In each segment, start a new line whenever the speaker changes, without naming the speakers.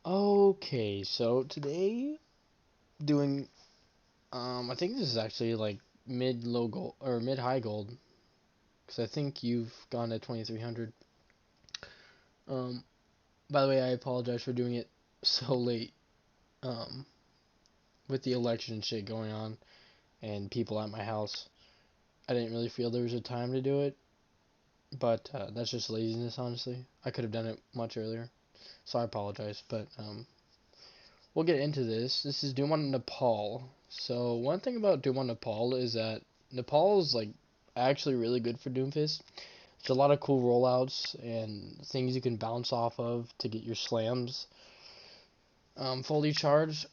Okay, so today doing I think this is actually like mid low gold or mid high gold because I think you've gone at 2300. Um by the way, I apologize for doing it so late um with the election shit going on and people at my house. I didn't really feel there was a time to do it, but that's just laziness honestly. I could have done it much earlier. So I apologize, but we'll get into this. This is Doom on Nepal. So one thing about Doom on Nepal is that Nepal is like actually really good for Doomfist. There's a lot of cool rollouts and things you can bounce off of to get your slams fully charged.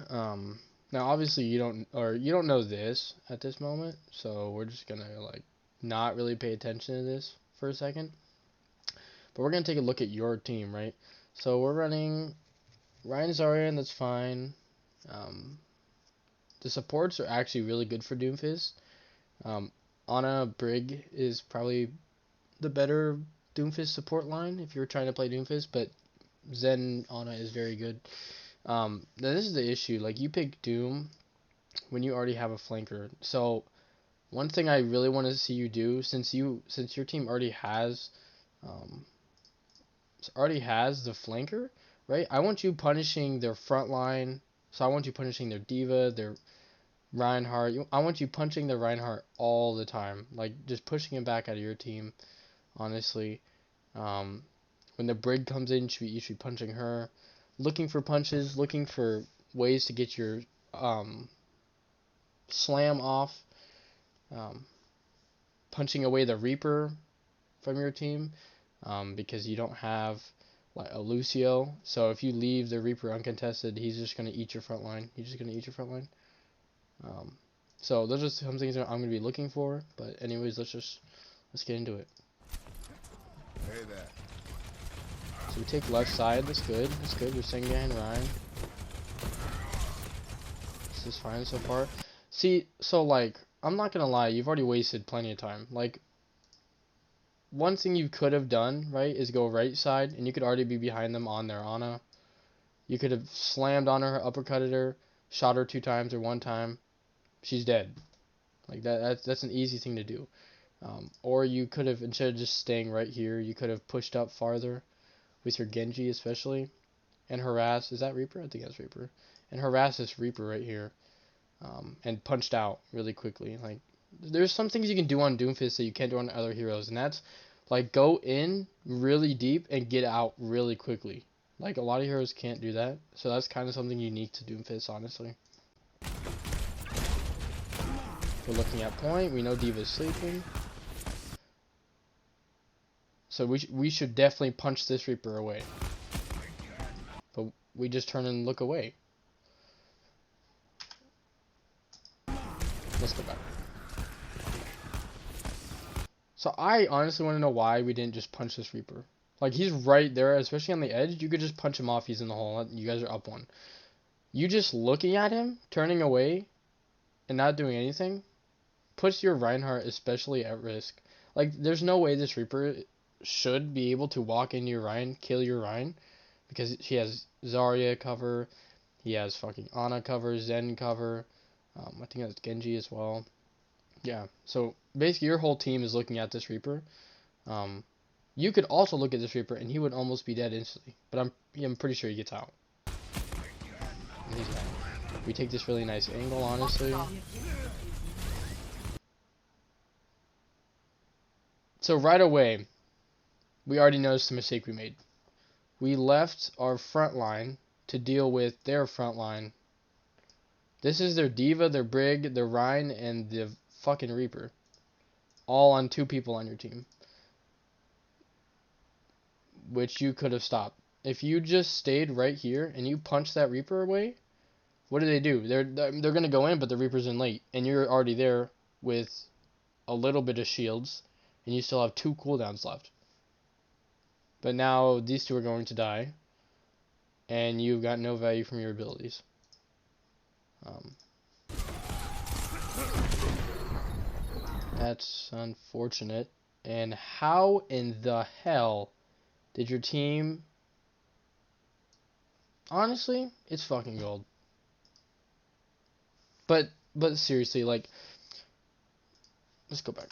um, Now obviously you don't know this at this moment, so we're just gonna like not really pay attention to this for a second. But we're gonna take a look at your team, right? So we're running Ryan Zaryan, that's fine. Um, the supports are actually really good for Doomfist. Um, Ana Brig is probably the better Doomfist support line if you're trying to play Doomfist, but Zen Ana is very good. Now this is the issue. Like you pick Doom when you already have a flanker. So one thing I really want to see you do, since your team um, already has the flanker, right? I want you punishing their front line. So I want you punishing their diva, their Reinhardt. I want you punching the Reinhardt all the time, like just pushing him back out of your team. Honestly, um, when the Brig comes in, you should be punching her, looking for punches, looking for ways to get your um, slam off, um, punching away the Reaper from your team, because you don't have like a Lucio. So if you leave the Reaper uncontested, he's just gonna eat your front line. He's just gonna eat your front line. Um, so those are some things that I'm gonna be looking for. But anyways, let's get into it.
Hey there.
So we take left side. That's good. That's good. We're staying behind Ryan. This is fine so far. See, so like I'm not gonna lie, you've already wasted plenty of time. Like one thing you could have done, right, is go right side, and you could already be behind them on their Ana. You could have slammed on her, uppercutted her, shot her 2 times or 1 time. She's dead. Like that's an easy thing to do. Or you could have, instead of just staying right here, you could have pushed up farther with your Genji especially, and harass. Is that Reaper? I think that's Reaper. And harass this Reaper right here, and punched out really quickly. Like there's some things you can do on Doomfist that you can't do on other heroes, and that's like go in really deep and get out really quickly. Like a lot of heroes can't do that, so that's kind of something unique to Doomfist, honestly. We're looking at point. We know Diva's sleeping. So we should definitely punch this Reaper away. But we just turn and look away. Let's go back. So I honestly want to know why we didn't just punch this Reaper. Like he's right there, especially on the edge. You could just punch him off. He's in the hole. You guys are up one. You just looking at him, turning away, and not doing anything, puts your Reinhardt especially at risk. Like there's no way this Reaper should be able to walk into your Ryan, kill your Ryan, because she has Zarya cover, he has fucking Ana cover, Zen cover, I think that's Genji as well. Yeah, so basically your whole team is looking at this Reaper. Um, you could also look at this Reaper and he would almost be dead instantly, but I'm pretty sure he gets out. And he's out. We take this really nice angle, honestly. So right away, we already noticed the mistake we made. We left our front line to deal with their front line. This is their Diva, their Brig, their Rhine, and the fucking Reaper. All on 2 people on your team. Which you could have stopped. If you just stayed right here and you punched that Reaper away, what do? They're gonna go in, but the Reaper's in late, and you're already there with a little bit of shields, and you still have 2 cooldowns left. But now these 2 are going to die, and you've got no value from your abilities. That's unfortunate. And how in the hell did your team Honestly, it's fucking gold. But seriously, like, let's go back.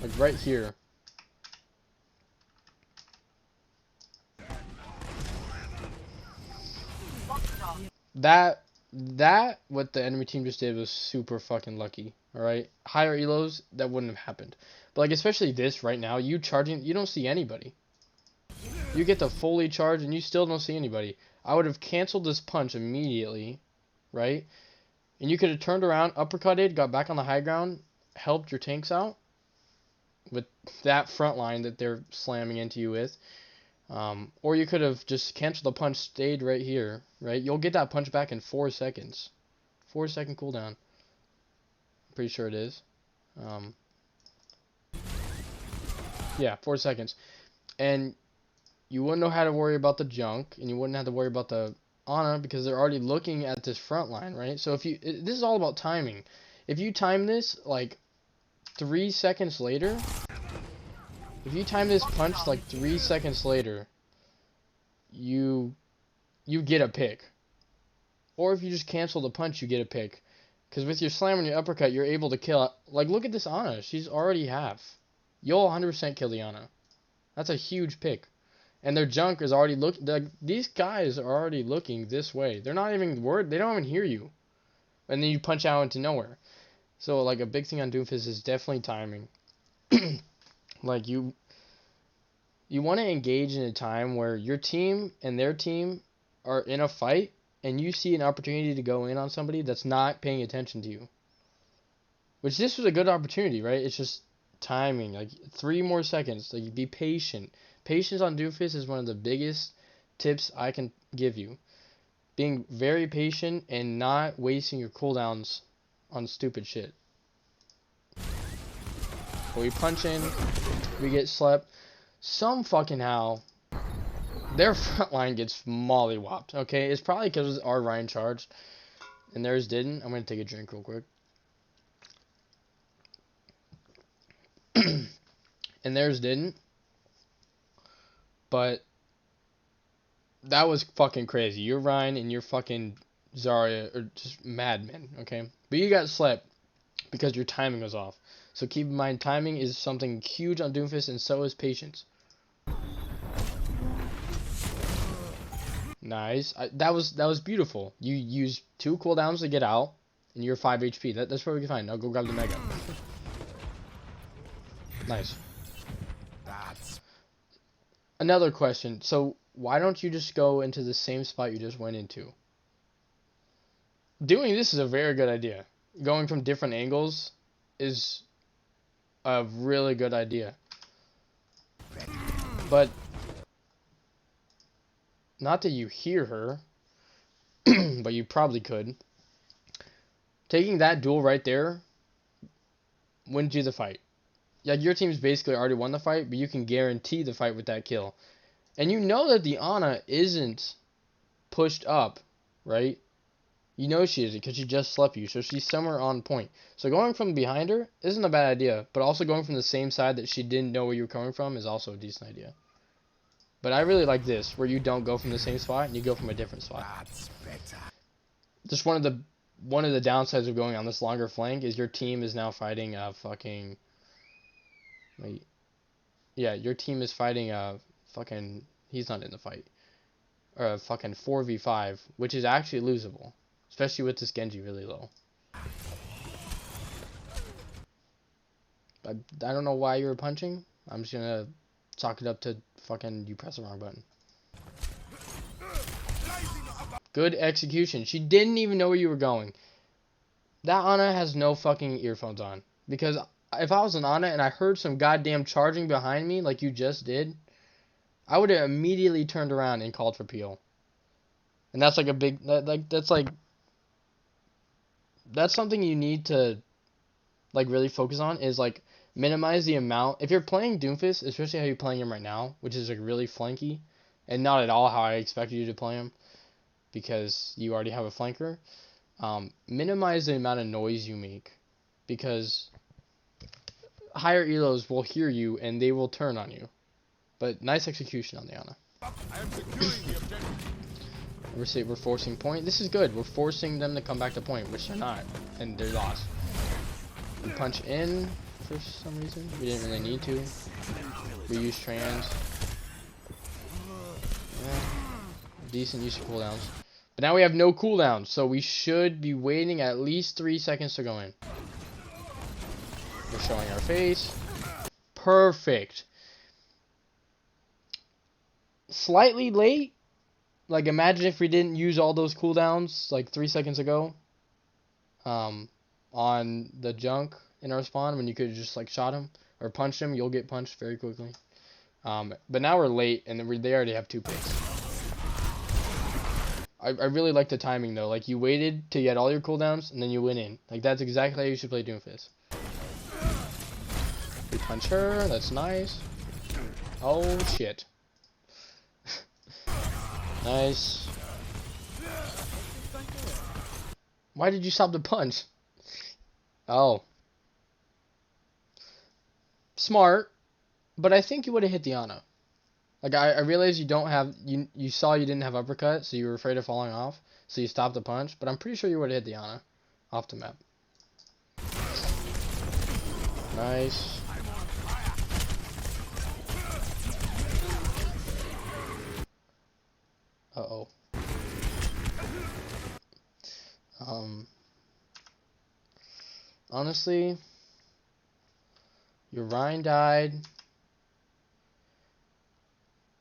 Like right here. That what the enemy team just did was super fucking lucky. All right, higher elos that wouldn't have happened. But like especially this right now, you charging, you don't see anybody. You get the fully charged and you still don't see anybody. I would have canceled this punch immediately, right? And you could have turned around, uppercutted, got back on the high ground, helped your tanks out with that front line that they're slamming into you with. Or you could have just canceled the punch, stayed right here, right? You'll get that punch back in 4 seconds. 4 second cooldown. I'm pretty sure it is. Um, yeah, 4 seconds. And you wouldn't know how to worry about the junk, and you wouldn't have to worry about the Ana because they're already looking at this front line, right? So this is all about timing. If you time this like 3 seconds later, if you time this punch like 3 seconds later, you get a pick. Or if you just cancel the punch, you get a pick. Because with your slam and your uppercut, you're able to kill. Like, look at this Ana. She's already half. You'll 100% kill the Ana. That's a huge pick. And their junk is already looking. Like, these guys are already looking this way. They're not even worried. They don't even hear you. And then you punch out into nowhere. So, like, a big thing on Doomfist is definitely timing. Like, you want to engage in a time where your team and their team are in a fight, and you see an opportunity to go in on somebody that's not paying attention to you. Which this was a good opportunity, right? It's just timing. Like 3 more seconds. Like be patient. Patience on Doomfist is one of the biggest tips I can give you. Being very patient and not wasting your cooldowns on stupid shit. But we punch in, we get slept. Some fucking how their front line gets mollywopped. Okay, it's probably because our Ryan charged and theirs didn't. I'm gonna take a drink real quick. And theirs didn't. But that was fucking crazy. Your Ryan and your fucking Zarya are just madmen, okay? But you got slept because your timing was off. So keep in mind, timing is something huge on Doomfist, and so is patience. Nice. That was beautiful. You used 2 cooldowns to get out, and you're 5 HP. That's perfectly fine. Now go grab the Mega. Nice. Another question. So why don't you just go into the same spot you just went into? Doing this is a very good idea. Going from different angles is a really good idea. But not that you hear her, but you probably could. Taking that duel right there wins you the fight. Yeah, your team's basically already won the fight, but you can guarantee the fight with that kill. And you know that the Ana isn't pushed up, right? You know she isn't because she just slept you, so she's somewhere on point. So going from behind her isn't a bad idea, but also going from the same side that she didn't know where you were coming from is also a decent idea. But I really like this, where you don't go from the same spot and you go from a different spot. Just one of the downsides of going on this longer flank is your team is now fighting a fucking. Wait, yeah, your team is fighting a fucking. He's not in the fight. Or a fucking 4v5, which is actually losable. Especially with this Genji really low. I don't know why you were punching. I'm just gonna chalk it up to fucking you press the wrong button. Good execution. She didn't even know where you were going. That Ana has no fucking earphones on. Because if I was an Ana and I heard some goddamn charging behind me like you just did, I would have immediately turned around and called for peel. And that's like a big, that's something you need to like really focus on is like minimize the amount. If you're playing Doomfist, especially how you're playing him right now, which is like really flanky and not at all how I expected you to play him because you already have a flanker, minimize the amount of noise you make because higher elos will hear you and they will turn on you. But nice execution on the Ana.
I am securing the objective.
We're forcing point. This is good. We're forcing them to come back to point, which they're not, and they're lost. We punch in for some reason. We didn't really need to. We use trans. Yeah. Decent use of cooldowns. But now we have no cooldowns, so we should be waiting at least 3 seconds to go in. We're showing our face. Perfect. Slightly late. Like, imagine if we didn't use all those cooldowns, like, 3 seconds ago. On the junk in our spawn, when you could have just, like, shot him. Or punched him. You'll get punched very quickly. But now we're late, and they already have 2 picks. I really like the timing, though. Like, you waited till you had all your cooldowns, and then you went in. Like, that's exactly how you should play Doomfist. We punch her. That's nice. Oh, shit. Nice. Why did you stop the punch? Oh. Smart. But I think you would have hit the Ana. Like, I realized you don't have... You saw you didn't have uppercut, so you were afraid of falling off. So you stopped the punch. But I'm pretty sure you would have hit the Ana. Off the map. Nice. Uh-oh. Honestly, your Rhine died.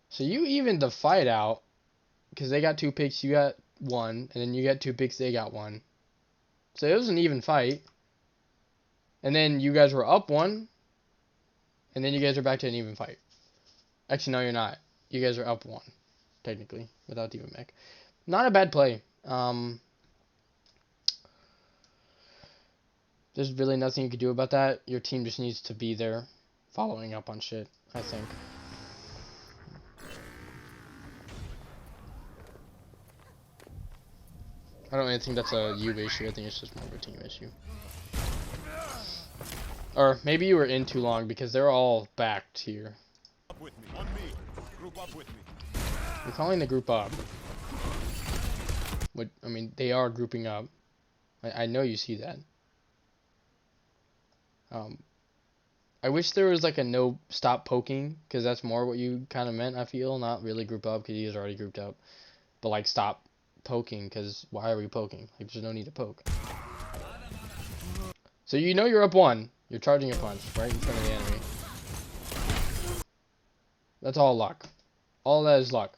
So you evened the fight out. Because they got 2 picks, you got 1. And then you got 2 picks, they got 1. So it was an even fight. And then you guys were up 1. And then you guys are back to an even fight. Actually, no, you're not. You guys are up 1. Technically. Without the even mech. Not a bad play. There's really nothing you could do about that. Your team just needs to be there. Following up on shit, I think. I don't really think that's a you issue. I think it's just more of a team issue. Or maybe you were in too long because they're all backed here. I'm calling the group up. What, I mean, they are grouping up. I know you see that. I wish there was like a no stop poking, because that's more what you kind of meant, I feel. Not really group up, because you guys are already grouped up. But like stop poking, because why are we poking? Like, there's no need to poke. So you know you're up 1. You're charging a punch right in front of the enemy. That's all luck. All that is luck.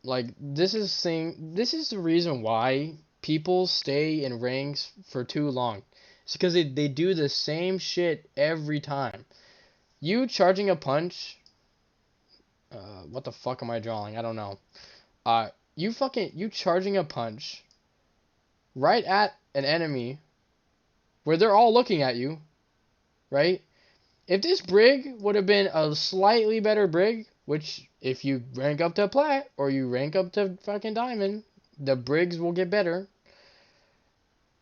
Like, this is the reason why people stay in ranks for too long. It's because they do the same shit every time. You charging a punch. What the fuck am I drawing? I don't know. You charging a punch right at an enemy where they're all looking at you, right? If this brig would have been a slightly better brig, which if you rank up to plat or you rank up to fucking diamond, the brigs will get better.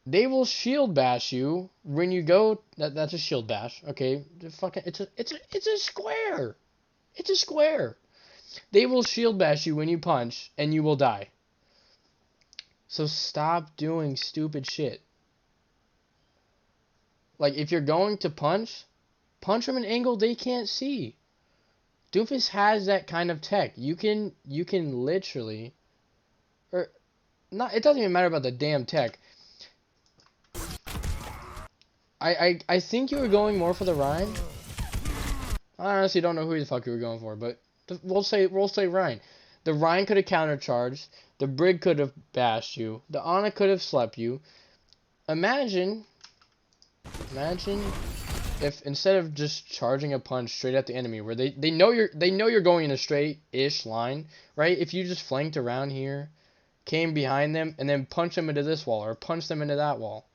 They will shield bash you when you go. That's a shield bash, okay? It's a square. It's a square. They will shield bash you when you punch, and you will die. So stop doing stupid shit. Like, if you're going to punch from an angle they can't see. Doofus has that kind of tech. You can literally, or not. It doesn't even matter about the damn tech. I think you were going more for the Rhine. I honestly don't know who the fuck you were going for, but we'll say Rhine. The Rhine could have countercharged. The Brig could have bashed you. The Ana could have slept you. Imagine if instead of just charging a punch straight at the enemy, where they know you're going in a straight-ish line, right? If you just flanked around here, came behind them, and then punch them into this wall or punch them into that wall.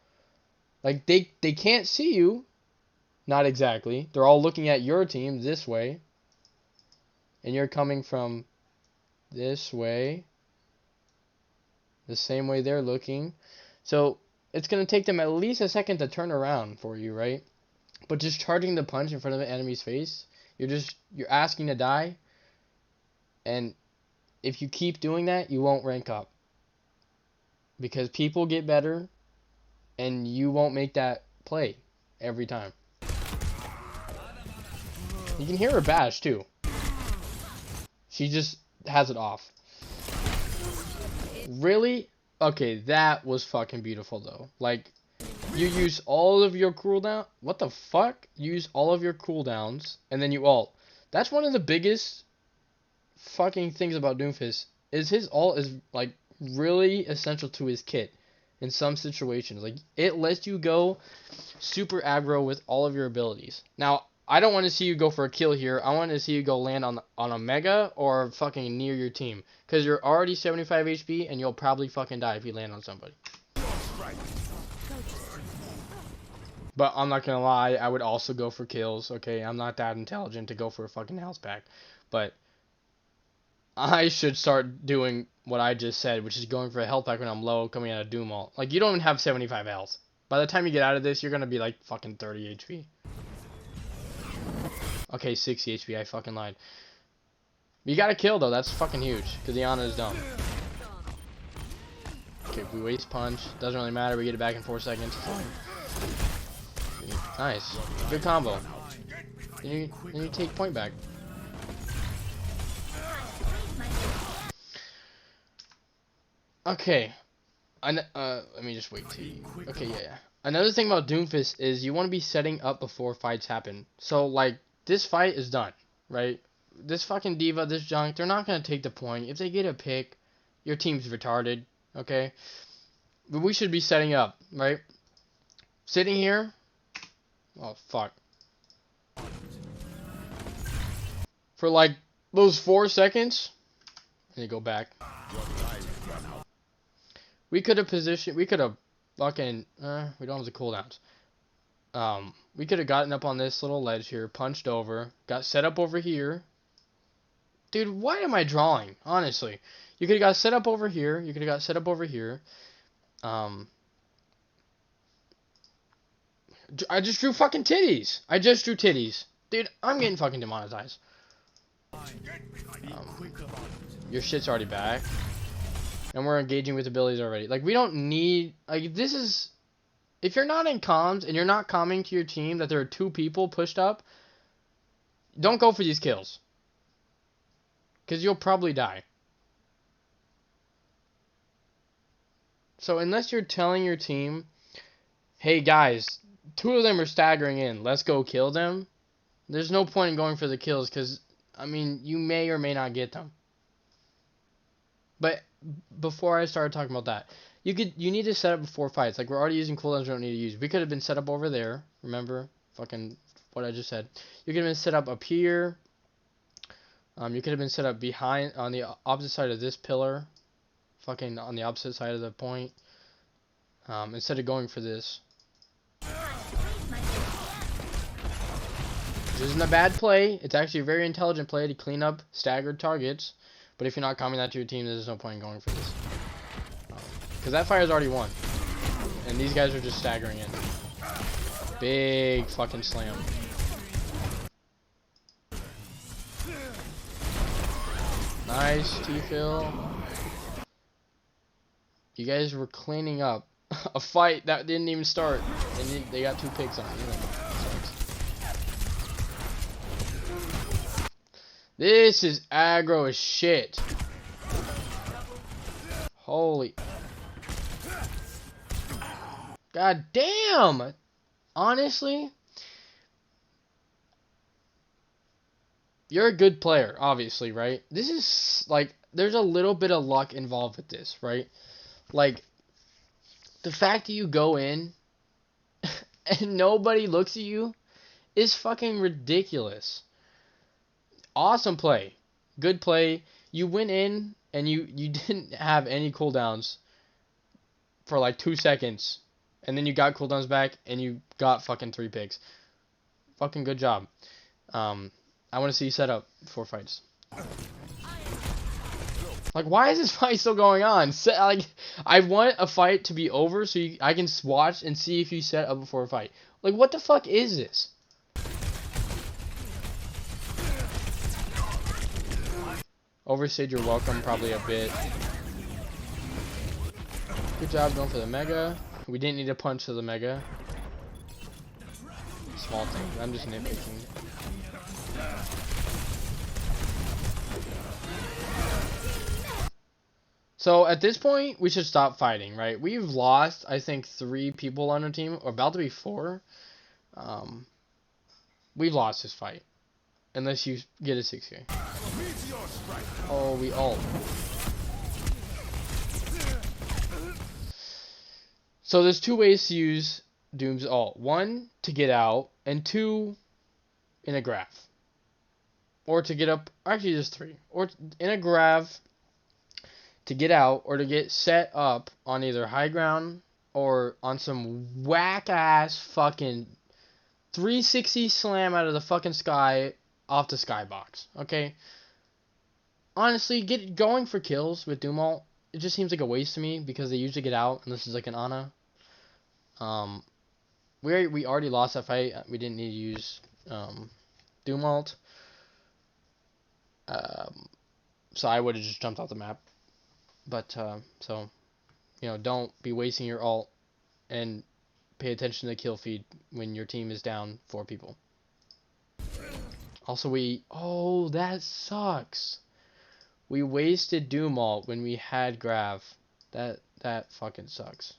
Like, they can't see you. Not exactly. They're all looking at your team this way. And you're coming from this way. The same way they're looking. So, it's going to take them at least a second to turn around for you, right? But just charging the punch in front of the enemy's face, you're asking to die. And if you keep doing that, you won't rank up. Because people get better, and you won't make that play every time. You can hear her bash, too. She just has it off. Really? Okay, that was fucking beautiful, though. Like, you use all of your cooldown. What the fuck? You use all of your cooldowns, and then you ult. That's one of the biggest fucking things about Doomfist. Is his ult is, like, really essential to his kit in some situations. Like, it lets you go super aggro with all of your abilities. Now, I don't want to see you go for a kill here. I want to see you go land on a mega or fucking near your team. Because you're already 75 HP and you'll probably fucking die if you land on somebody. But I'm not going to lie, I would also go for kills, okay? I'm not that intelligent to go for a fucking house pack. But I should start doing what I just said, which is going for a health pack when I'm low, coming out of Doom ult. Like, you don't even have 75 health. By the time you get out of this, you're going to be like fucking 30 HP. Okay, 60 HP, I fucking lied. You gotta kill, though. That's fucking huge, because the Ana is dumb. Okay, if we waste punch, doesn't really matter. We get it back in 4 seconds. Nice. Good combo. Then you take point back. Okay. Let me just wait till you... Okay, yeah. Another thing about Doomfist is you want to be setting up before fights happen. So, like, this fight is done, right? This fucking diva, this junk, they're not going to take the point. If they get a pick, your team's retarded, okay? But we should be setting up, right? Sitting here. Oh, fuck. For, like, those 4 seconds. And you go back. We could have positioned... We could have fucking... we don't have the cooldowns. We could have gotten up on this little ledge here, punched over, got set up over here. Dude, why am I drawing? Honestly. You could have got set up over here. You could have got set up over here. I just drew fucking titties. I just drew titties. Dude, I'm getting fucking demonetized. Your shit's already back. And we're engaging with abilities already. Like, we don't need... Like, this is... If you're not in comms and you're not commenting to your team that there are 2 people pushed up, don't go for these kills. Because you'll probably die. So unless you're telling your team, hey guys, 2 of them are staggering in, let's go kill them, there's no point in going for the kills because, I mean, you may or may not get them. But before I started talking about that, you need to set up before fights. Like, we're already using cooldowns we don't need to use. We could have been set up over there. Remember? Fucking what I just said. You could have been set up here. You could have been set up behind, on the opposite side of this pillar. Fucking on the opposite side of the point. Instead of going for this. This isn't a bad play. It's actually a very intelligent play to clean up staggered targets. But if you're not coming that to your team, there's no point in going for this. Because that fire's already won. And these guys are just staggering in. Big fucking slam. Nice, Tphil. You guys were cleaning up a fight that didn't even start. And they got 2 picks on it. This is aggro as shit. Holy. God damn. Honestly. You're a good player, obviously, right? This is, like, there's a little bit of luck involved with this, right? Like, the fact that you go in and nobody looks at you is fucking ridiculous. Awesome play. Good play. You went in and you didn't have any cooldowns for like 2 seconds. And then you got cooldowns back and you got fucking 3 picks. Fucking good job. I want to see you set up 4 fights. Like, why is this fight still going on? Like, I want a fight to be over so I can watch and see if you set up before a fight. Like, what the fuck is this? Overstayed your welcome probably a bit. Good job going for the mega. We didn't need a punch to the mega. Small thing. I'm just nitpicking. So at this point, we should stop fighting, right? We've lost, I think, 3 people on our team, or about to be 4. We've lost this fight. Unless you get a 6K. Oh, we ult. So there's 2 ways to use Doom's ult. 1, to get out, and 2, in a graph. Or to get up, actually there's 3. Or in a graph, to get out, or to get set up on either high ground, or on some whack-ass fucking 360 slam out of the fucking sky, off the skybox, okay? Honestly, get going for kills with Doom ult, it just seems like a waste to me, because they usually get out, unless it's like an Ana. We already lost that fight. We didn't need to use Doom ult. So I would have just jumped off the map. But, so, you know, don't be wasting your ult, and pay attention to the kill feed when your team is down 4 people. Also, oh, that sucks. We wasted Doom ult when we had Grav. That fucking sucks.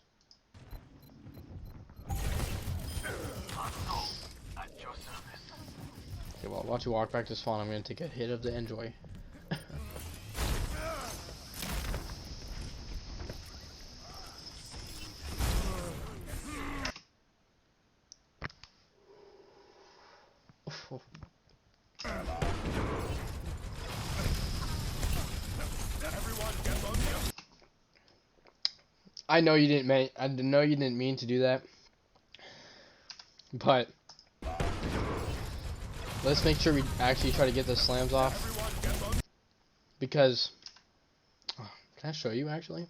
Okay, well, watch you walk back to spawn. I'm gonna take a hit of the Enjoy. I know you didn't mean to do that, but let's make sure we actually try to get the slams off. Because, can I show you actually?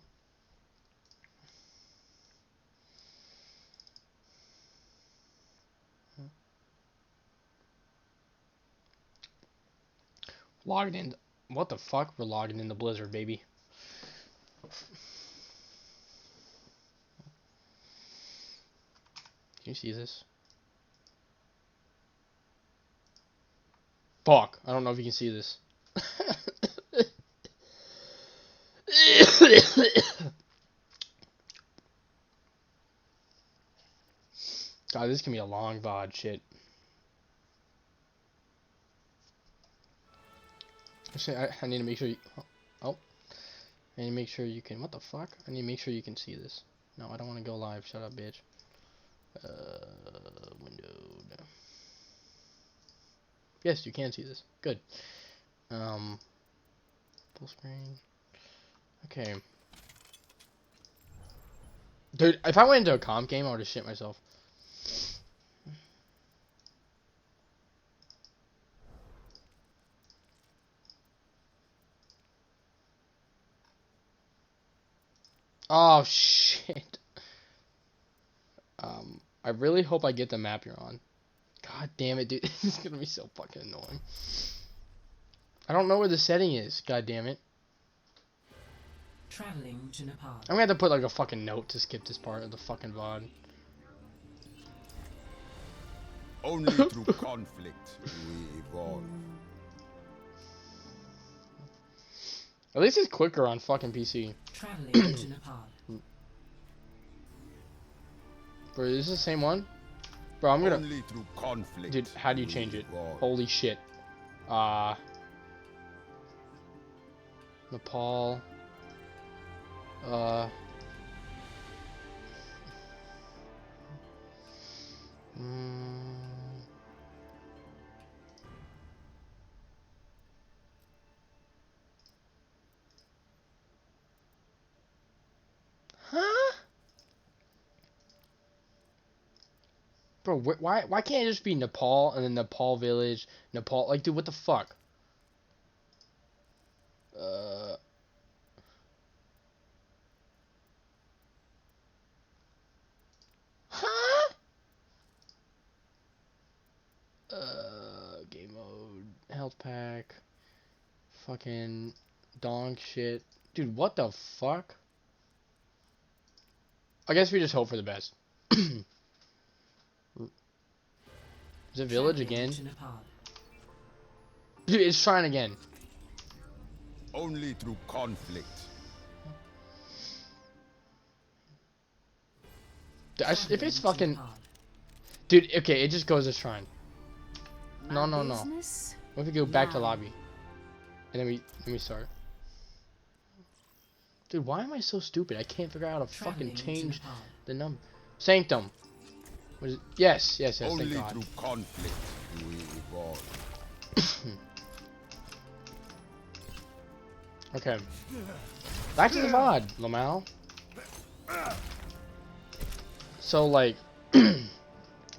Logged in. What the fuck? We're logging in the Blizzard, baby. Can you see this? Fuck. I don't know if you can see this. God, this can be a long VOD shit. Actually, I need to make sure you... Oh. I need to make sure you can... What the fuck? I need to make sure you can see this. No, I don't want to go live. Shut up, bitch. Windowed. Yes, you can see this. Good. Full screen. Okay. Dude, if I went into a comp game, I would have shit myself. Oh, shit. I really hope I get the map you're on. God damn it, dude. This is gonna be so fucking annoying. I don't know where the setting is. God damn it.
Traveling to Nepal.
I'm gonna have to put like a fucking note to skip this part of the fucking VOD.
Only through conflict do we evolve.
At least it's quicker on fucking PC.
Traveling to Nepal.
Bro, is this the same one? Bro, I'm gonna...
Only through conflict.
Dude, how do you change it? Holy shit. Nepal. Huh? Bro, why can't it just be Nepal and then Nepal village, Nepal? Like, dude, what the fuck? Huh? Game mode, health pack, fucking Donk shit. Dude, what the fuck? I guess we just hope for the best. Is it village
Champion
again?
to Nepal.
Dude, it's trying again.
Only through conflict.
If it's
Champion to
fucking...
Nepal.
Dude, okay, it just goes as shrine. No,
My
no, no.
business?
What if we go back to
Now.
lobby? And then we start. Dude, why am I so stupid? I can't figure out how to fucking
Traveling to
change
Nepal.
the number. Sanctum. What is it? Yes, yes, yes,
Only
thank God.
through conflict do we evolve.
Okay. Back to the VOD, Lamal. So, like,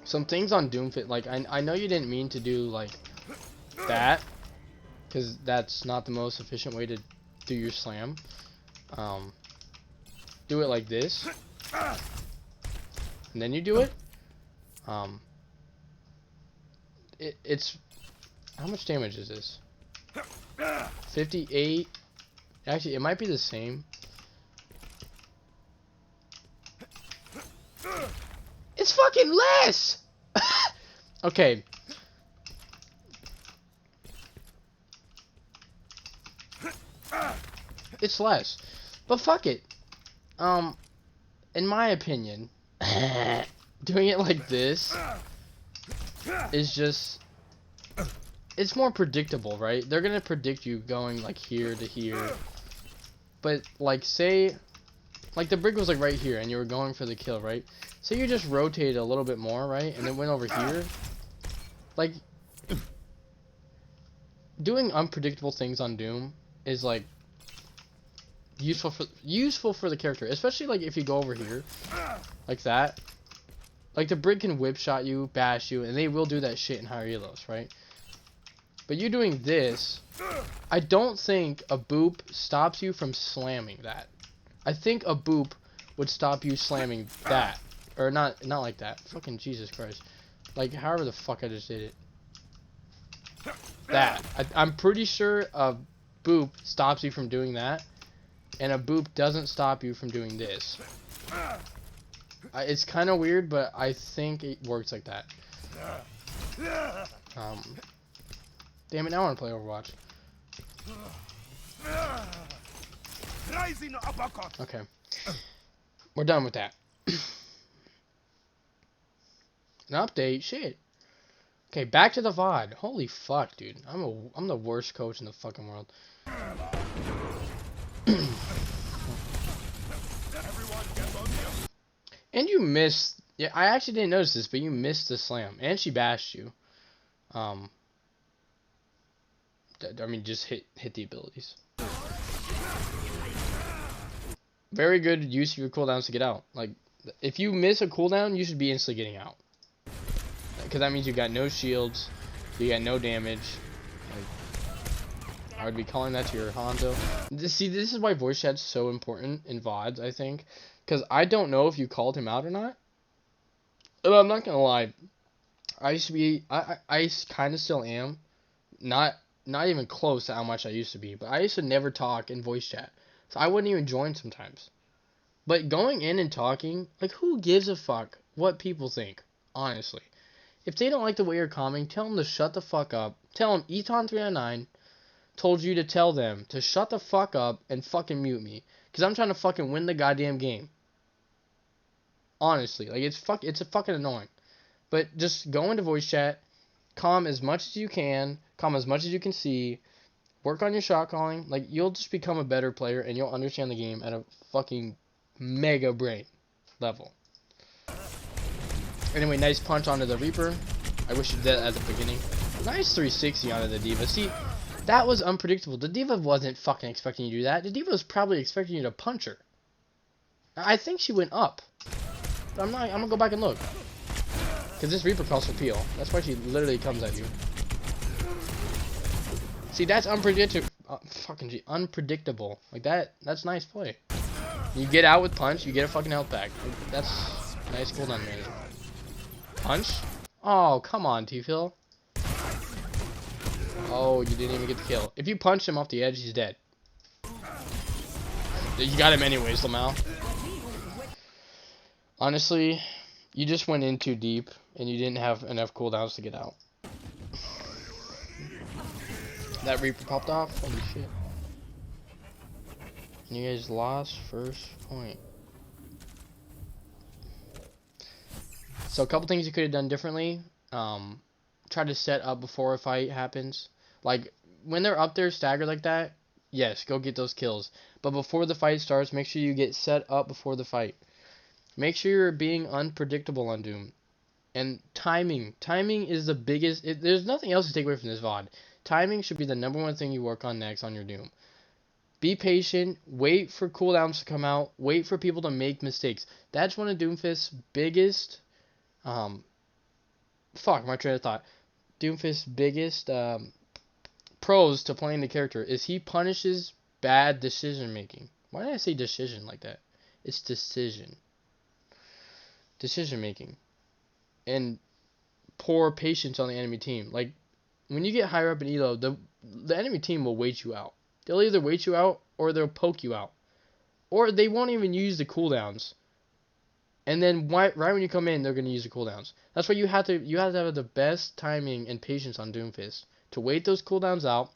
some things on doomfist, like, I know you didn't mean to do, like, that, because that's not the most efficient way to do your slam. Do it like this, and then you do it. It's, how much damage is this? 58. Actually, it might be the same. It's fucking less! Okay. It's less. But fuck it. In my opinion, doing it like this is just... It's more predictable, right? They're gonna predict you going, like, here to here. But, like, say... Like, the brig was, like, right here, and you were going for the kill, right? Say you just rotated a little bit more, right? And then went over here. Like... Doing unpredictable things on Doom is, like... Useful for the character. Especially, like, if you go over here. Like that. Like, the brig can whip shot you, bash you, and they will do that shit in higher elos, right? But you doing this, I don't think a boop stops you from slamming that. I think a boop would stop you slamming that. Or not like that. Fucking Jesus Christ. Like, however the fuck I just did it. That. I'm pretty sure a boop stops you from doing that. And a boop doesn't stop you from doing this. It's kind of weird, but I think it works like that. Damn it, now I want to play Overwatch.
Rising uppercut.
Okay. We're done with that. An update? Shit. Okay, back to the VOD. Holy fuck, dude. I'm the worst coach in the fucking world. And you missed... Yeah, I actually didn't notice this, but you missed the slam. And she bashed you. I mean, just hit the abilities. Very good use of your cooldowns to get out. Like, if you miss a cooldown, you should be instantly getting out. Because that means you got no shields, you got no damage. Like, I would be calling that to your Hanzo. See, this is why voice chat's so important in VODs, I think. Because I don't know if you called him out or not. But I'm not gonna lie. I used to be... I kind of still am. Not even close to how much I used to be. But I used to never talk in voice chat. So I wouldn't even join sometimes. But going in and talking... Like, who gives a fuck what people think? Honestly. If they don't like the way you're commenting, tell them to shut the fuck up. Tell them Eton309 told you to tell them to shut the fuck up and fucking mute me. Because I'm trying to fucking win the goddamn game. Honestly. Like, it's a fucking annoying. But just go into voice chat. Calm as much as you can. Calm as much as you can see. Work on your shot calling. Like, you'll just become a better player and you'll understand the game at a fucking mega brain level. Anyway, nice punch onto the Reaper. I wish you did that at the beginning. Nice 360 onto the D.Va. See, that was unpredictable. The D.Va wasn't fucking expecting you to do that. The D.Va was probably expecting you to punch her. I think she went up. But I'm gonna go back and look. Because this Reaper calls for Tphil. That's why she literally comes at you. See, that's unpredictable. Unpredictable. Like, that's nice play. You get out with punch, you get a fucking health back. That's nice cooldown management. Punch? Oh, come on, Tphil. Oh, you didn't even get the kill. If you punch him off the edge, he's dead. You got him anyways, Lamau. Honestly, you just went in too deep, and you didn't have enough cooldowns to get out. That Reaper popped off. Holy shit. And you guys lost first point. So a couple things you could have done differently. Try to set up before a fight happens. Like, when they're up there staggered like that, yes, go get those kills. But before the fight starts, make sure you get set up before the fight. Make sure you're being unpredictable on Doom. And timing. Timing is the biggest... there's nothing else to take away from this VOD. Timing should be the #1 thing you work on next on your Doom. Be patient. Wait for cooldowns to come out. Wait for people to make mistakes. That's one of Doomfist's biggest... fuck, my train of thought. Doomfist's biggest pros to playing the character is he punishes bad decision making. Why did I say decision like that? It's decision. Decision making. And poor patience on the enemy team. Like, when you get higher up in elo, the enemy team will wait you out. They'll either wait you out or they'll poke you out. Or they won't even use the cooldowns. And then right when you come in, they're going to use the cooldowns. That's why you have to have the best timing and patience on Doomfist. To wait those cooldowns out.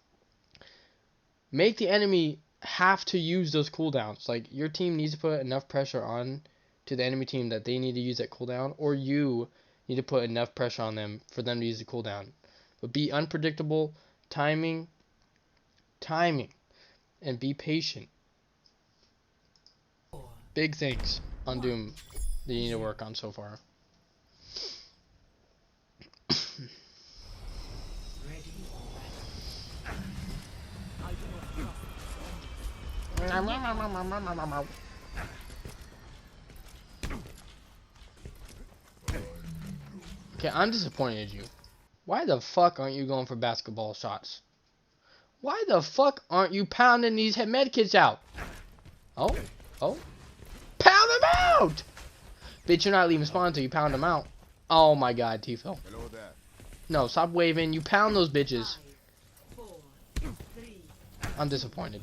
Make the enemy have to use those cooldowns. Like, your team needs to put enough pressure on to the enemy team that they need to use that cooldown. Or you need to put enough pressure on them for them to use the cooldown. But be unpredictable. Timing. And be patient. Big things on Doom that you need to work on so far. Okay, I'm disappointed in you. Why the fuck aren't you going for basketball shots? Why the fuck aren't you pounding these medkits out? Oh. Pound them out! Bitch, you're not leaving spawn until you pound them out. Oh my god, Tphil.
Hello there.
No, stop waving. You pound those bitches. I'm disappointed.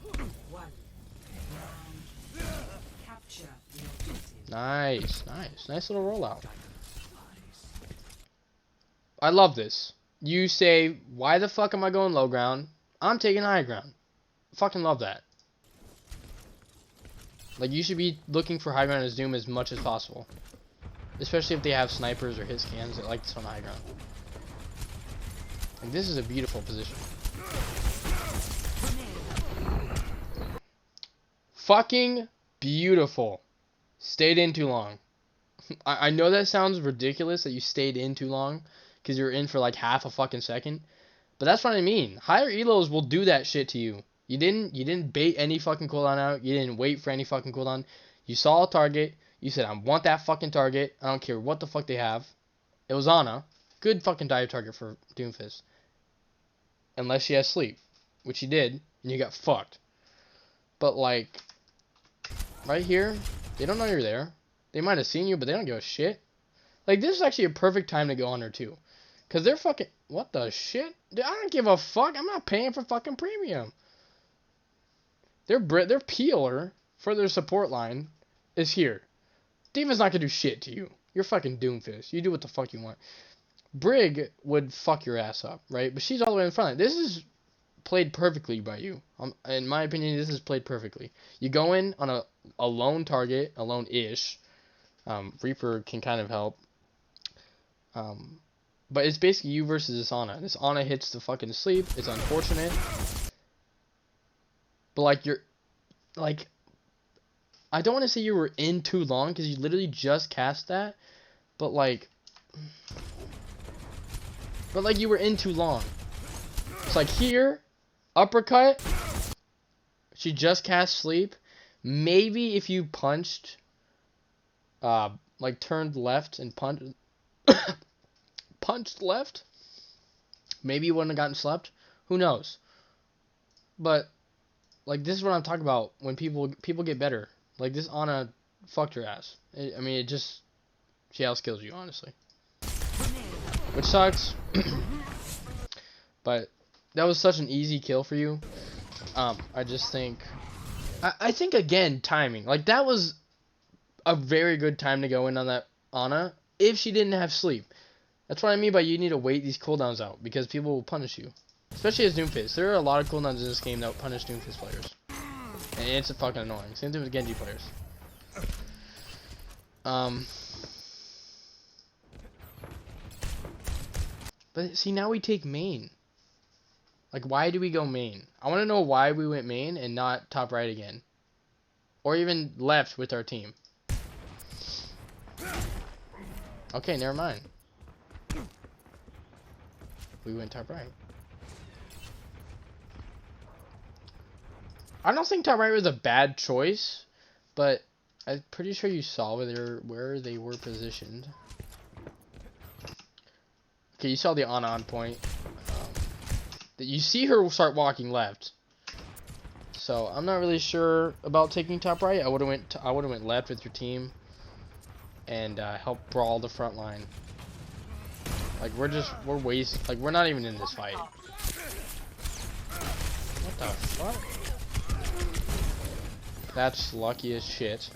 Nice. Nice little rollout. I love this. You say, why the fuck am I going low ground? I'm taking high ground. Fucking love that. Like, you should be looking for high ground as Doom as much as possible. Especially if they have snipers or hit scans that like this on high ground. Like, this is a beautiful position. Fucking beautiful. Stayed in too long. I know that sounds ridiculous that you stayed in too long. Because you're in for like half a fucking second. But that's what I mean. Higher elos will do that shit to you. You didn't bait any fucking cooldown out. You didn't wait for any fucking cooldown. You saw a target. You said, I want that fucking target. I don't care what the fuck they have. It was Ana. Good fucking dive target for Doomfist. Unless she has sleep. Which she did. And you got fucked. But like, right here, they don't know you're there. They might have seen you, but they don't give a shit. Like, this is actually a perfect time to go on her too. Because they're fucking... What the shit? Dude, I don't give a fuck. I'm not paying for fucking premium. Their peeler for their support line is here. D.Va's not going to do shit to you. You're fucking Doomfist. You do what the fuck you want. Brig would fuck your ass up, right? But she's all the way in front. This is played perfectly by you. In my opinion, this is played perfectly. You go in on a lone target, a lone-ish. Reaper can kind of help. But it's basically you versus this Ana. This Ana hits the fucking sleep. It's unfortunate. But like, you're... Like... I don't want to say you were in too long, because you literally just cast that. But like... you were in too long. It's like here, uppercut. She just cast sleep. Maybe if you punched... like turned left and punched... punched left, maybe you wouldn't have gotten slept. Who knows? But like, this is what I'm talking about. When people get better, like this Ana fucked your ass. I mean, she outkills you, honestly, which sucks. But that was such an easy kill for you. I just think I think again timing. Like that was a very good time to go in on that Ana if she didn't have sleep. That's what I mean by you need to wait these cooldowns out because people will punish you. Especially as Doomfist. There are a lot of cooldowns in this game that punish Doomfist players. And it's fucking annoying. Same thing with Genji players. But see, now we take main. Like, why do we go main? I want to know why we went main and not top right again. Or even left with our team. Okay, never mind. We went top right. I don't think top right was a bad choice, but I'm pretty sure you saw where they were positioned. Okay, you saw the Ana on point. You see her start walking left. So I'm not really sure about taking top right. I would have went left with your team and help brawl the front line. Like we're not even in this fight. What the fuck? That's lucky as shit.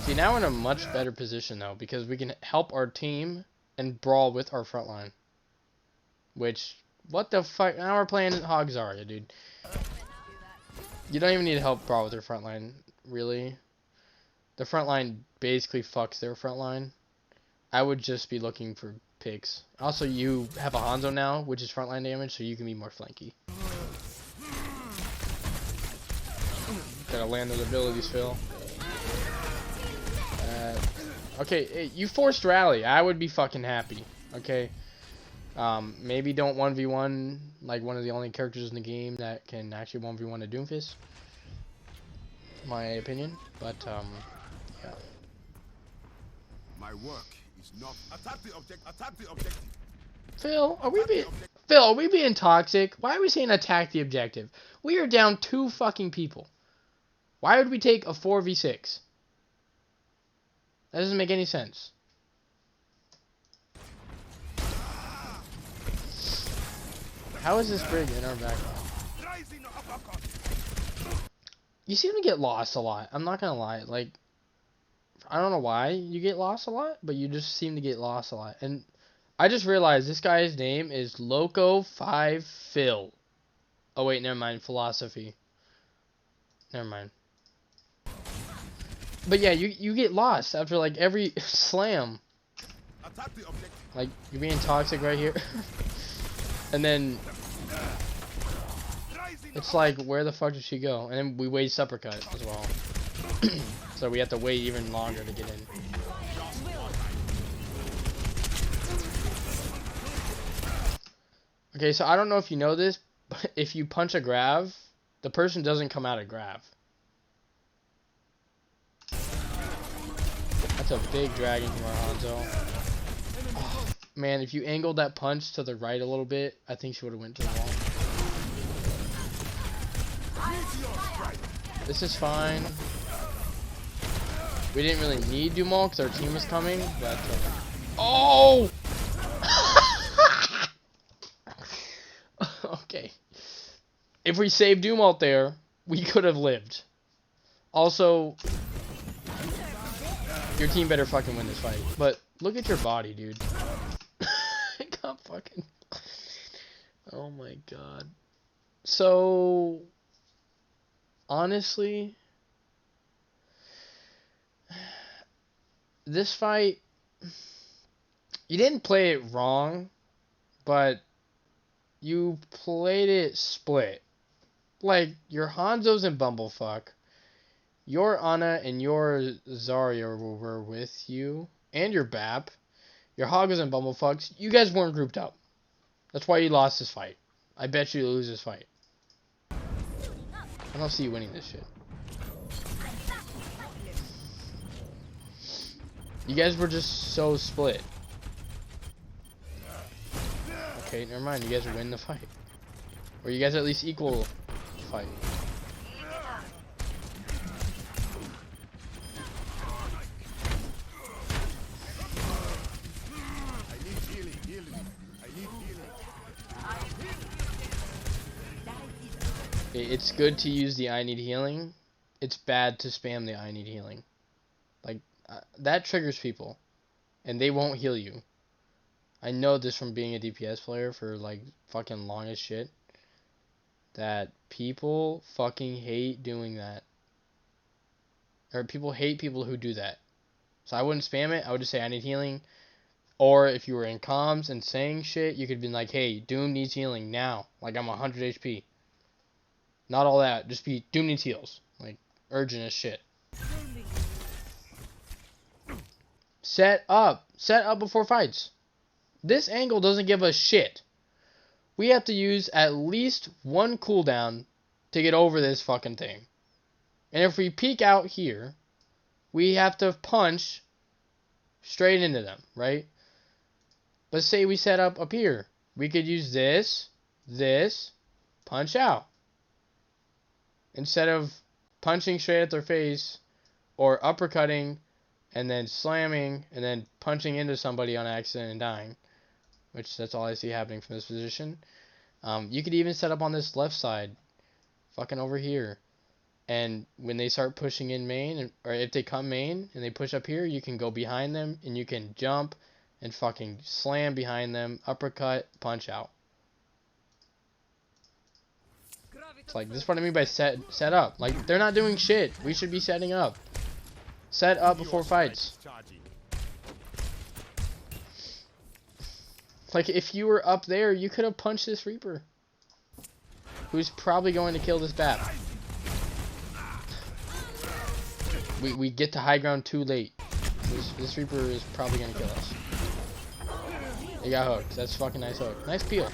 See, now we're in a much better position though because we can help our team and brawl with our front line. Which, what the fuck? Now we're playing Hog Zarya, dude. You don't even need to help brawl with their front line, really. The front line basically fucks their front line. I would just be looking for picks. Also, you have a Hanzo now, which is frontline damage, so you can be more flanky. Gotta land those abilities, Phil. Okay, hey, you forced rally. I would be fucking happy. Okay. Maybe don't 1v1 like one of the only characters in the game that can actually 1v1 a Doomfist. My opinion, but yeah.
My work is not attack the objective.
Phil, are we being toxic? Why are we saying attack the objective? We are down 2 fucking people. Why would we take a 4v6? That doesn't make any sense. How is this brig in our background? You seem to get lost a lot. I'm not gonna lie. Like, I don't know why you get lost a lot, but you just seem to get lost a lot. And I just realized this guy's name is Loco5Phil. Oh wait, never mind. Philosophy. Never mind. But yeah, you get lost after like every slam. Like you're being toxic right here. And then it's like, where the fuck did she go? And then we waste uppercut as well. So we have to wait even longer to get in. Okay, so I don't know if you know this, but if you punch a grav, the person doesn't come out of grav. That's a big dragon from our Hanzo. Oh, man, if you angled that punch to the right a little bit, I think she would have went to the wall. This is fine. We didn't really need Dumal because our team was coming, but oh! Okay. If we saved Dumalt there, we could have lived. Also, your team better fucking win this fight. But look at your body, dude. I got fucking... Oh my god. So, honestly, this fight, you didn't play it wrong, but you played it split. Like, your Hanzos and Bumblefuck, your Ana and your Zarya were with you, and your Bap, your Hoggers and Bumblefucks, you guys weren't grouped up. That's why you lost this fight. I bet you lose this fight. I don't see you winning this shit. You guys were just so split. Okay, never mind. You guys win the fight. Or you guys at least equal the fight. It's good to use the I need healing. It's bad to spam the I need healing. Like, that triggers people, and they won't heal you. I know this from being a DPS player for, like, fucking long as shit. That people fucking hate doing that. Or people hate people who do that. So I wouldn't spam it. I would just say I need healing. Or if you were in comms and saying shit, you could be like, hey, Doom needs healing now. Like, I'm 100 HP. Not all that. Just be, Doom needs heals. Like, urgent as shit. Set up. Set up before fights. This angle doesn't give a shit. We have to use at least one cooldown to get over this fucking thing. And if we peek out here, we have to punch straight into them, right? Let's say we set up here. We could use this, punch out. Instead of punching straight at their face or uppercutting and then slamming and then punching into somebody on accident and dying, which that's all I see happening from this position. You could even set up on this left side, fucking over here. And when they start pushing in main, or if they come main and they push up here, you can go behind them and you can jump and fucking slam behind them, uppercut, punch out. It's like, this is what I mean by set up. Like, they're not doing shit. We should be setting up. Set up before fights. Like, if you were up there, you could have punched this Reaper, who's probably going to kill this BAP. We get to high ground too late. This Reaper is probably going to kill us. He got hooked. That's fucking nice hook. Nice peel.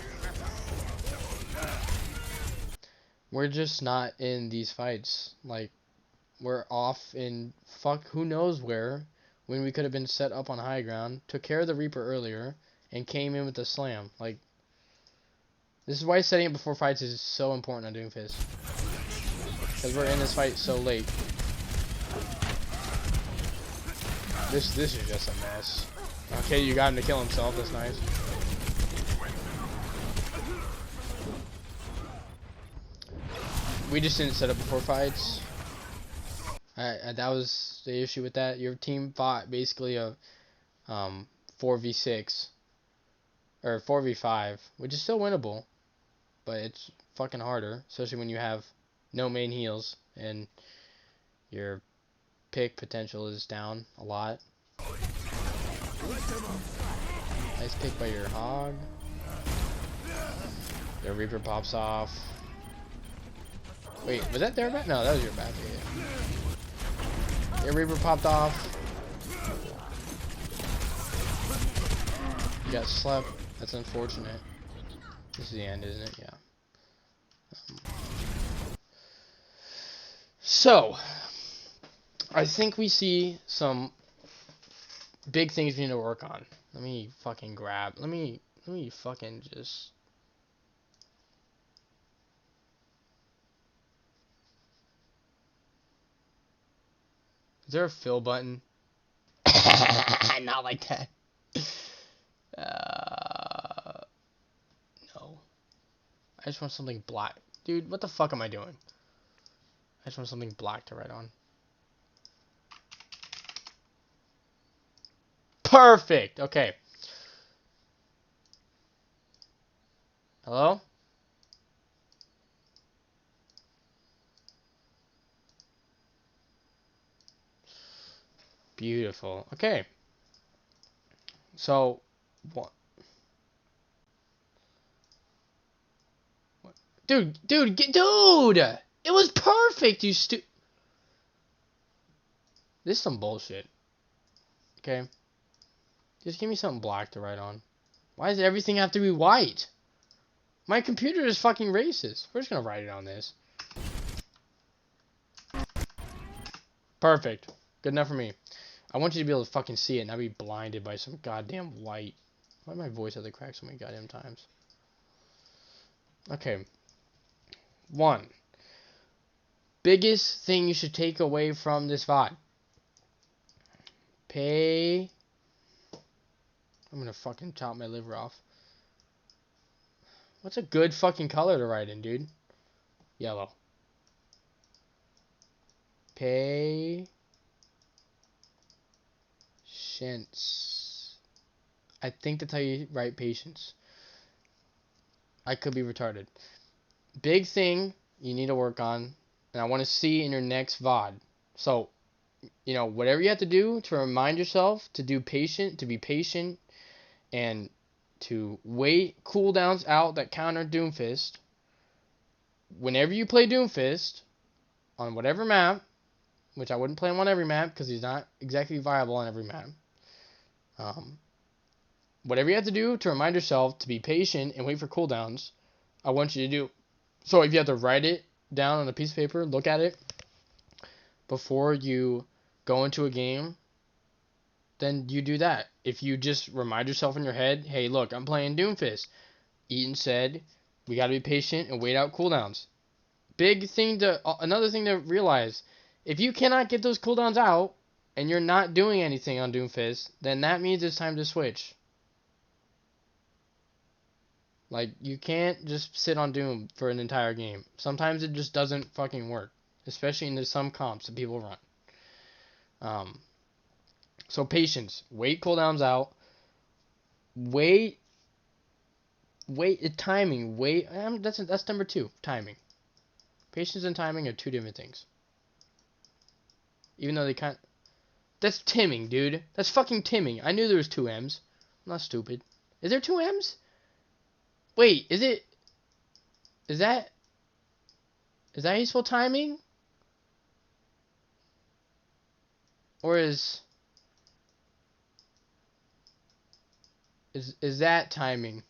We're just not in these fights. Like, we're off in fuck who knows where, when we could have been set up on high ground, took care of the Reaper earlier, and came in with a slam. Like, this is why setting it before fights is so important on doomfist. Because we're in this fight so late. This is just a mess. Okay, you got him to kill himself. That's nice. We just didn't set up before fights. That was the issue with that. Your team fought basically a 4v6 or 4v5, which is still winnable, but it's fucking harder, especially when you have no main heals and your pick potential is down a lot. Nice pick by your hog. Their Reaper pops off. Wait, was that their back? No, that was your back. Yeah. Your Reaper popped off. You got slept. That's unfortunate. This is the end, isn't it? Yeah. So, I think we see some big things we need to work on. Let me fucking grab. Let me fucking just. Is there a fill button? Not like that. No. I just want something black. Dude, what the fuck am I doing? I just want something black to write on. Perfect! Okay. Hello? Beautiful. Okay. So, what? Dude! It was perfect, you This is some bullshit. Okay? Just give me something black to write on. Why does everything have to be white? My computer is fucking racist. We're just gonna write it on this. Perfect. Good enough for me. I want you to be able to fucking see it and not be blinded by some goddamn white. Why did my voice have to crack so many goddamn times? Okay. 1. Biggest thing you should take away from this VOD. I'm gonna fucking chop my liver off. What's a good fucking color to write in, dude? Yellow. Patience. I think that's how you write patience. I could be retarded. Big thing you need to work on, and I want to see in your next VOD. So, whatever you have to do to remind yourself to be patient, and to wait cooldowns out that counter Doomfist. Whenever you play Doomfist, on whatever map, which I wouldn't play him on every map because he's not exactly viable on every map. Um, Whatever you have to do to remind yourself to be patient and wait for cooldowns, I want you to do. So if you have to write it down on a piece of paper, look at it before you go into a game, then you do that. If you just remind yourself in your head, hey, look, I'm playing Doomfist. Eaton said, we got to be patient and wait out cooldowns. Another thing to realize, if you cannot get those cooldowns out and you're not doing anything on Doomfist, then that means it's time to switch. Like, you can't just sit on Doom for an entire game. Sometimes it just doesn't fucking work, especially in some comps that people run. So patience, wait cooldowns out, wait, timing, that's number 2, timing. Patience and timing are two different things. Even though that's timming, dude. That's fucking timming. I knew there was 2 M's. I'm not stupid. Is there 2 M's? Wait, is that useful timing? Or is that timing?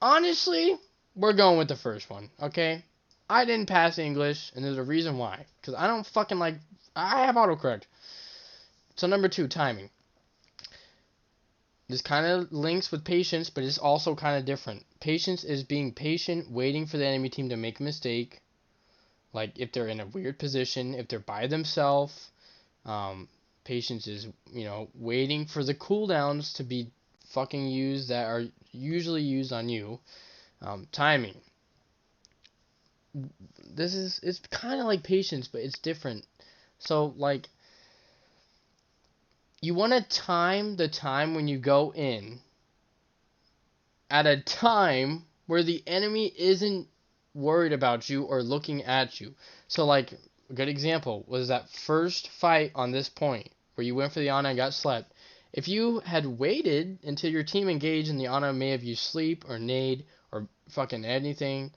Honestly, we're going with the first one, okay? I didn't pass English, and there's a reason why. Because I don't fucking like... I have autocorrect. So number 2, timing. This kind of links with patience, but it's also kind of different. Patience is being patient, waiting for the enemy team to make a mistake. Like, if they're in a weird position, if they're by themselves. Patience is, waiting for the cooldowns to be fucking used that are usually used on you. Timing. It's kind of like patience, but it's different. So, like, you want to time the time when you go in at a time where the enemy isn't worried about you or looking at you. So, like, a good example was that first fight on this point where you went for the Ana and got slept. If you had waited until your team engaged and the Ana may have used sleep or nade or fucking anything,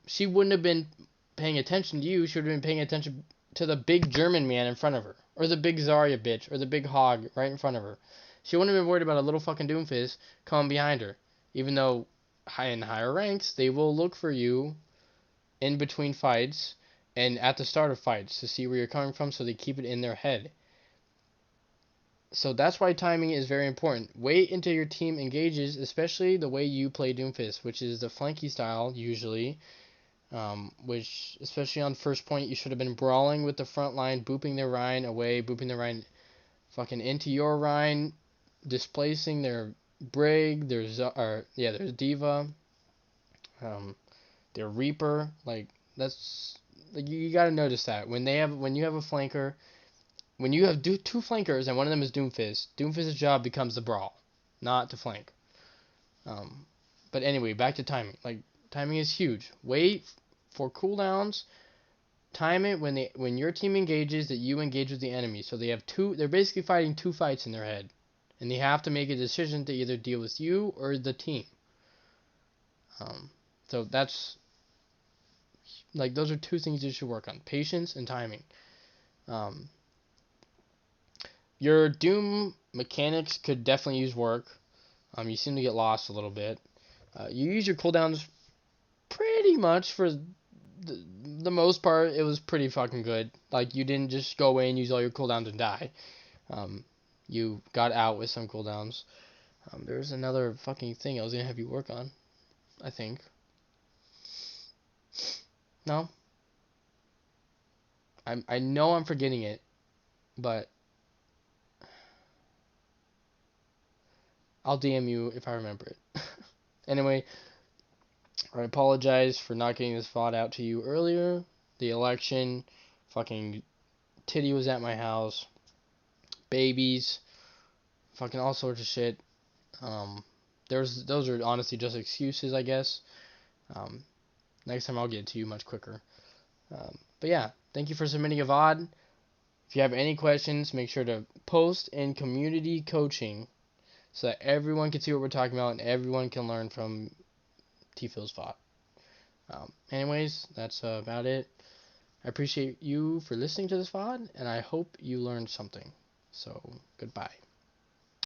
she wouldn't have been paying attention to you. She would have been paying attention to the big German man in front of her, or the big Zarya bitch, or the big hog right in front of her. She wouldn't have been worried about a little fucking Doomfist coming behind her. Even though in higher ranks, they will look for you in between fights and at the start of fights to see where you're coming from, so they keep it in their head. So that's why timing is very important. Wait until your team engages, especially the way you play Doomfist, which is the flanky style usually. Which, especially on first point, you should have been brawling with the front line, booping their Rhine away, booping their Rhine fucking into your Rhine, displacing their Brig, their Diva, their Reaper. Like, that's, like, you gotta notice that when you have a flanker, when you have 2 flankers and one of them is Doomfist's job becomes the brawl, not to flank. But anyway, back to timing. Like, timing is huge. Wait for cooldowns. Time it when your team engages that you engage with the enemy. So they're basically fighting 2 fights in their head. And they have to make a decision to either deal with you or the team. So that's, like, those are 2 things you should work on. Patience and timing. Your Doom mechanics could definitely use work. You seem to get lost a little bit. You use your cooldowns pretty much for the most part. It was pretty fucking good. Like, you didn't just go away and use all your cooldowns and die. You got out with some cooldowns. There's another fucking thing I was gonna have you work on, I think. No? I know I'm forgetting it, but I'll DM you if I remember it. Anyway, I apologize for not getting this VOD out to you earlier. The election, fucking Titty was at my house, babies, fucking all sorts of shit. Um, those are honestly just excuses, I guess. Um, Next time I'll get to you much quicker. But yeah, thank you for submitting a VOD. If you have any questions, make sure to post in community coaching so that everyone can see what we're talking about and everyone can learn from Tphil's VOD. Anyways, that's about it. I appreciate you for listening to this VOD, and I hope you learned something. So, goodbye.